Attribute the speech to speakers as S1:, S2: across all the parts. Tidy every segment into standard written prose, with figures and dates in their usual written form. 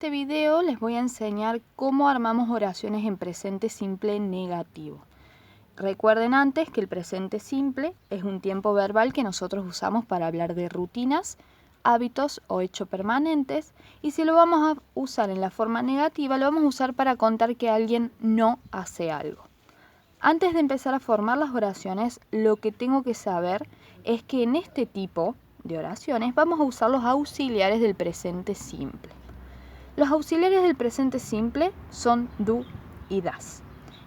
S1: En este video les voy a enseñar cómo armamos oraciones en presente simple negativo. Recuerden antes que el presente simple es un tiempo verbal que nosotros usamos para hablar de rutinas, hábitos o hechos permanentes, y si lo vamos a usar en la forma negativa, lo vamos a usar para contar que alguien no hace algo. Antes de empezar a formar las oraciones, lo que tengo que saber es que en este tipo de oraciones vamos a usar los auxiliares del presente simple. Los auxiliares del presente simple son do y das.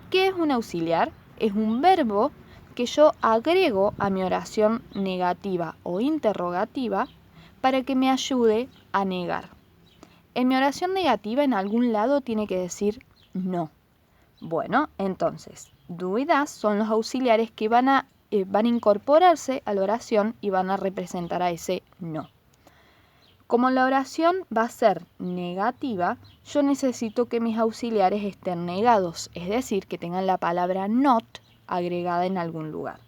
S1: ¿Qué es un auxiliar? Es un verbo que yo agrego a mi oración negativa o interrogativa para que me ayude a negar. En mi oración negativa en algún lado tiene que decir no. Bueno, entonces, do y das son los auxiliares que van a incorporarse a la oración y van a representar a ese no. Como la oración va a ser negativa, yo necesito que mis auxiliares estén negados, es decir, que tengan la palabra not agregada en algún lugar.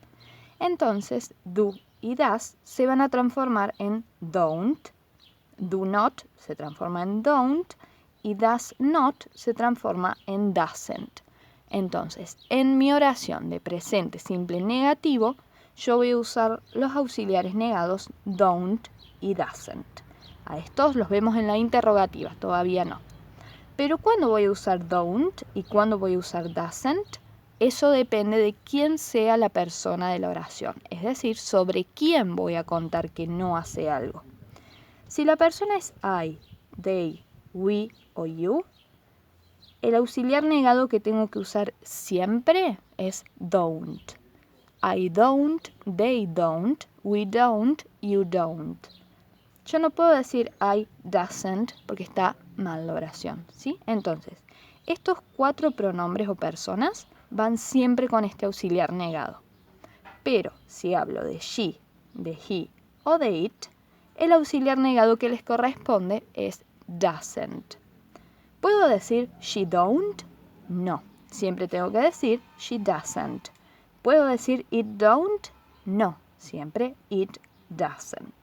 S1: Entonces, do y das se van a transformar en don't, do not se transforma en don't y does not se transforma en doesn't. Entonces, en mi oración de presente simple negativo, yo voy a usar los auxiliares negados don't y doesn't. A estos los vemos en la interrogativa, todavía no. Pero ¿cuándo voy a usar don't y cuándo voy a usar doesn't? Eso depende de quién sea la persona de la oración, es decir, sobre quién voy a contar que no hace algo. Si la persona es I, they, we o you, el auxiliar negado que tengo que usar siempre es don't. I don't, they don't, we don't, you don't. Yo no puedo decir I doesn't porque está mal la oración, ¿sí? Entonces, estos 4 pronombres o personas van siempre con este auxiliar negado. Pero si hablo de she, de he o de it, el auxiliar negado que les corresponde es doesn't. ¿Puedo decir she don't? No, siempre tengo que decir she doesn't. ¿Puedo decir it don't? No, siempre it doesn't.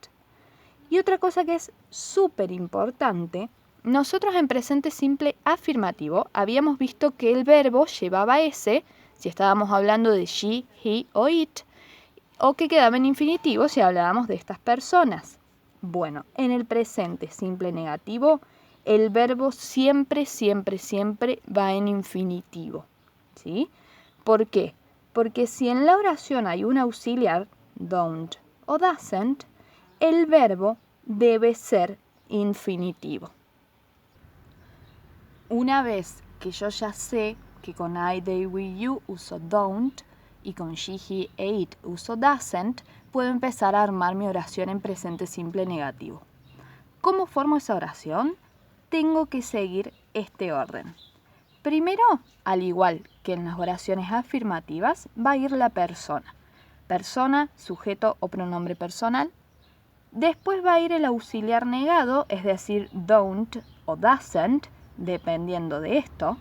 S1: Y otra cosa que es súper importante, nosotros en presente simple afirmativo habíamos visto que el verbo llevaba S si estábamos hablando de she, he o it, o que quedaba en infinitivo si hablábamos de estas personas. Bueno, en el presente simple negativo, el verbo siempre va en infinitivo, ¿sí? ¿Por qué? Porque si en la oración hay un auxiliar, don't o doesn't, el verbo debe ser infinitivo. Una vez que yo ya sé que con I, they, we, you uso don't y con she, he e it uso doesn't, puedo empezar a armar mi oración en presente simple negativo. ¿Cómo formo esa oración? Tengo que seguir este orden. Primero, al igual que en las oraciones afirmativas, va a ir la persona. Persona, sujeto o pronombre personal. Después va a ir el auxiliar negado, es decir, don't o doesn't, dependiendo de esto.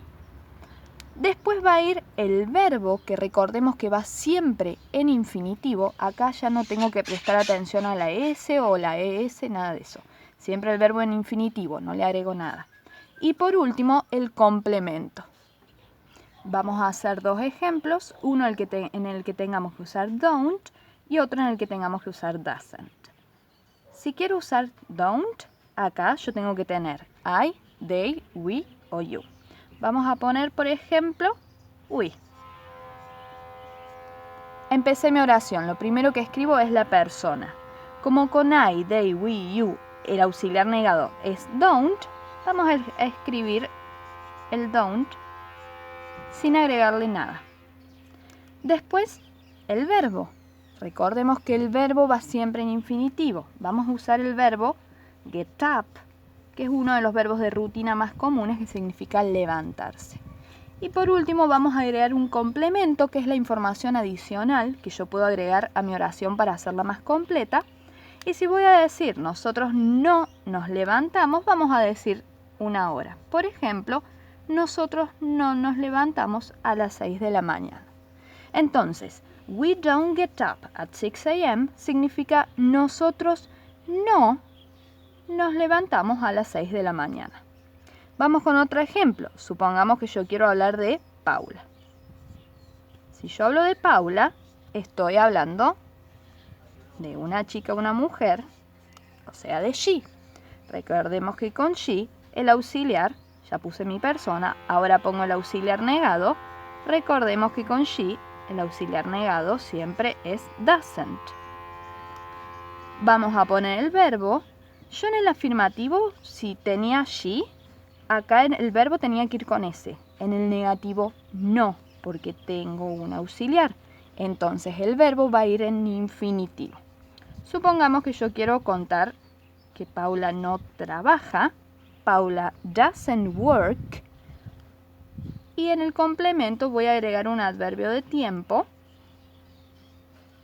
S1: Después va a ir el verbo, que recordemos que va siempre en infinitivo. Acá ya no tengo que prestar atención a la S o la ES, nada de eso. Siempre el verbo en infinitivo, no le agrego nada. Y por último, el complemento. Vamos a hacer 2 ejemplos, uno en el que tengamos que usar don't y otro en el que tengamos que usar doesn't. Si quiero usar don't, acá yo tengo que tener I, they, we o you. Vamos a poner, por ejemplo, we. Empecé mi oración. Lo primero que escribo es la persona. Como con I, they, we, you, el auxiliar negado es don't, vamos a escribir el don't sin agregarle nada. Después, el verbo. Recordemos que el verbo va siempre en infinitivo. Vamos a usar el verbo get up, que es uno de los verbos de rutina más comunes que significa levantarse. Y por último vamos a agregar un complemento, que es la información adicional que yo puedo agregar a mi oración para hacerla más completa. Y si voy a decir nosotros no nos levantamos, vamos a decir una hora. Por ejemplo, nosotros no nos levantamos a las 6 de la mañana. Entonces, we don't get up at 6 a.m. significa nosotros no nos levantamos a las 6 de la mañana. Vamos con otro ejemplo. Supongamos que yo quiero hablar de Paula. Si yo hablo de Paula, estoy hablando de una chica o una mujer, o sea, de she. Recordemos que con she, el auxiliar, ya puse mi persona, ahora pongo el auxiliar negado. Recordemos que con she, el auxiliar negado siempre es doesn't. Vamos a poner el verbo. Yo en el afirmativo, si tenía she, acá en el verbo tenía que ir con ese. En el negativo, no, porque tengo un auxiliar. Entonces el verbo va a ir en infinitivo. Supongamos que yo quiero contar que Paula no trabaja. Paula doesn't work. Y en el complemento voy a agregar un adverbio de tiempo,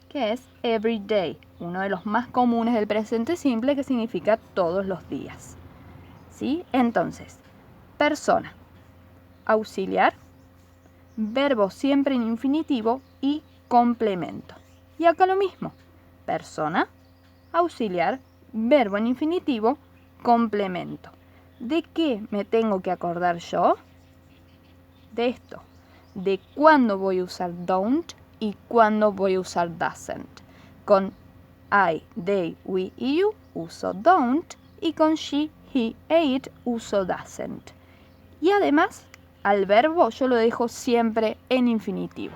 S1: que es every day, uno de los más comunes del presente simple, que significa todos los días. ¿Sí? Entonces, persona, auxiliar, verbo siempre en infinitivo y complemento. Y acá lo mismo, persona, auxiliar, verbo en infinitivo, complemento. ¿De qué me tengo que acordar yo? De esto, de cuándo voy a usar don't y cuándo voy a usar doesn't. Con I, they, we y you uso don't y con she, he, it uso doesn't. Y además, al verbo yo lo dejo siempre en infinitivo.